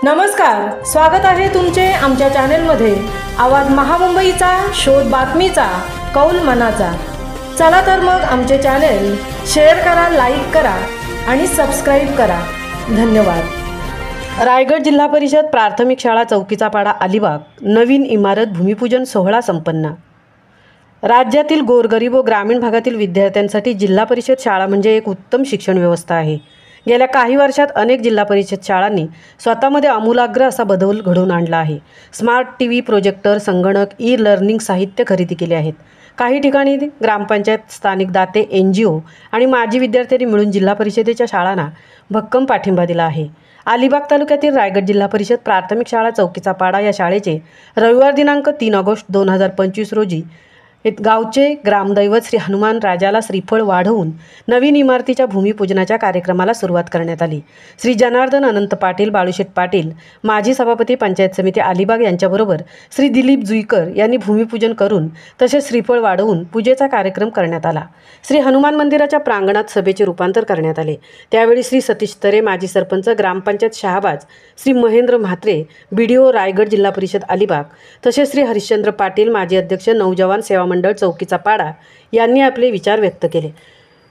नमस्कार, स्वागत आहे तुमचे आमच्या चॅनलमध्ये। आवाज महामुंबईचा, शोध बातमीचा, कौल मनाचा। चला तर मग आमचे चॅनल शेअर करा, लाईक करा आणि सबस्क्राइब करा। धन्यवाद। रायगड जिल्हा परिषद प्राथमिक शाळा चौकीचा पाडा अलिबाग नवीन इमारत भूमिपूजन सोहळा संपन्न। राज्यातील गोरगरीब व ग्रामीण भागातील विद्यार्थ्यांसाठी जिल्हा परिषद शाळा म्हणजे एक उत्तम शिक्षण व्यवस्था आहे। गेल्या काही वर्षात अनेक जिल्हा परिषद शाळांनी स्वतःमध्ये आमूलाग्र असा बदल घडवून आणला आहे। स्मार्ट टीव्ही, प्रोजेक्टर, संगणक, ई लर्निंग साहित्य खरेदी केले आहेत। काही ठिकाणी ग्रामपंचायत, स्थानिक दाते, NGO आणि माजी विद्यार्थ्यांनी मिळून जिल्हा परिषदेच्या शाळांना भक्कम पाठिंबा दिला आहे। अलिबाग तालुक्यातील रायगड जिल्हा परिषद प्राथमिक शाळा चौकीचा पाडा या शाळेचे रविवार दिनांक 3 ऑगस्ट 2025 रोजी गावचे ग्रामदैवत श्री हनुमान राजाला श्रीफळ वाढवून नवीन इमारतीच्या भूमिपूजनाच्या कार्यक्रमाला सुरुवात करण्यात आली। श्री जनार्दन अनंत पाटील, बाळूशेठ पाटील, माजी सभापती पंचायत समिती अलिबाग यांच्याबरोबर श्री दिलीप जुईकर यांनी भूमिपूजन करून तसेच श्रीफळ वाढवून पूजेचा कार्यक्रम करण्यात आला। श्री हनुमान मंदिराच्या प्रांगणात सभेचे रूपांतर करण्यात आले। त्यावेळी श्री सतीश तरे, माजी सरपंच, ग्रामपंचायत शहाबाज, श्री महेंद्र म्हात्रे, BDO रायगड जिल्हा परिषद अलिबाग, तसेच श्री हरिश्चंद्र पाटील, माजी अध्यक्ष, नौजवान सेवा मंडळ चौकीचा पाडा यांनी आपले विचार व्यक्त केले।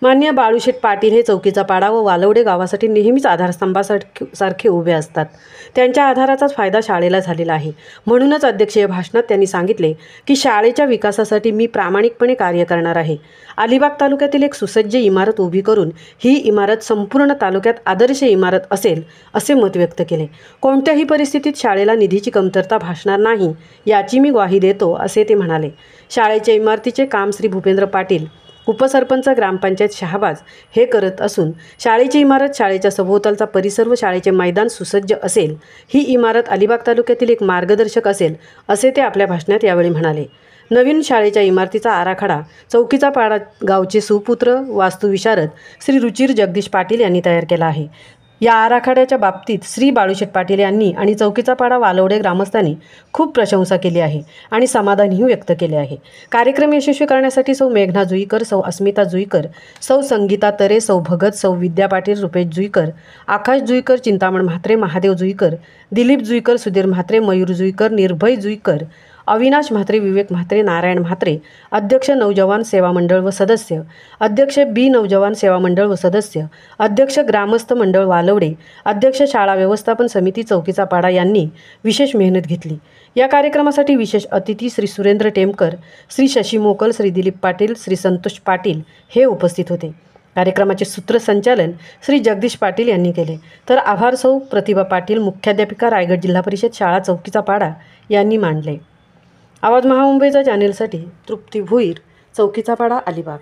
मान्य बाळूशेठ पाटील हे चौकीचा पाडा व वालवडे गावासाठी नेहमीच आधारस्तंभासारखे उभे असतात। त्यांच्या आधाराचाच फायदा शाळेला झालेला आहे। म्हणूनच अध्यक्षीय भाषणात त्यांनी सांगितले की शाळेच्या विकासासाठी मी प्रामाणिकपणे कार्य करणार आहे। अलिबाग तालुक्यातील एक सुसज्ज इमारत उभी करून ही इमारत संपूर्ण तालुक्यात आदर्श इमारत असेल असे मत व्यक्त केले। कोणत्याही परिस्थितीत शाळेला निधीची कमतरता भासणार नाही याची मी ग्वाही देतो असे ते म्हणाले। शाळेच्या इमारतीचे काम श्री भूपेंद्र पाटील, उपसरपंच, ग्रामपंचायत शहाबाज हे करत असून शाळेची इमारत, शाळेच्या सभोवतालचा परिसर व शाळेचे मैदान सुसज्ज असेल। ही इमारत अलिबाग तालुक्यातील एक मार्गदर्शक असेल असे ते आपल्या भाषणात यावेळी म्हणाले। नवीन शाळेच्या इमारतीचा आराखडा चौकीचा पाडा गावचे सुपुत्र वास्तुविशारद श्री रुचिर जगदीश पाटील यांनी तयार केला आहे। या आराखड्याच्या बाबतीत श्री बाळूशेठ पाटील यांनी आणि चौकीचा पाडा वालवडे ग्रामस्थांनी खूप प्रशंसा केली आहे आणि समाधानही व्यक्त केले आहे। कार्यक्रम यशस्वी करण्यासाठी सौ मेघना जुईकर, सौ अस्मिता जुईकर, सौ संगीता तरे, सौ भगत, सौ विद्या पाटील, रुपेश जुईकर, आकाश जुईकर, चिंतामण म्हात्रे, महादेव जुईकर, दिलीप जुईकर, सुधीर म्हात्रे, मयूर जुईकर, निर्भय जुईकर, अविनाश म्हात्रे, विवेक म्हात्रे, नारायण म्हात्रे, अध्यक्ष नौजवान सेवा मंडळ व सदस्य, अध्यक्ष B नौजवान सेवा मंडळ व सदस्य, अध्यक्ष ग्रामस्थ मंडळ वालवडे, अध्यक्ष शाळा व्यवस्थापन समिती चौकीचा पाडा यांनी विशेष मेहनत घेतली। या कार्यक्रमासाठी विशेष अतिथी श्री सुरेंद्र टेमकर, श्री शशी मोकल, श्री दिलीप पाटील, श्री संतोष पाटील हे उपस्थित होते। कार्यक्रमाचे सूत्रसंचालन श्री जगदीश पाटील यांनी केले, तर आभार सौ प्रतिभा पाटील, मुख्याध्यापिका, रायगड जिल्हा परिषद शाळा चौकीचा पाडा यांनी मांडले। आवाज महामुंबईचा चॅनेलसाठी तृप्ती भुईर, चौकीचा पाडा, अलिबाग।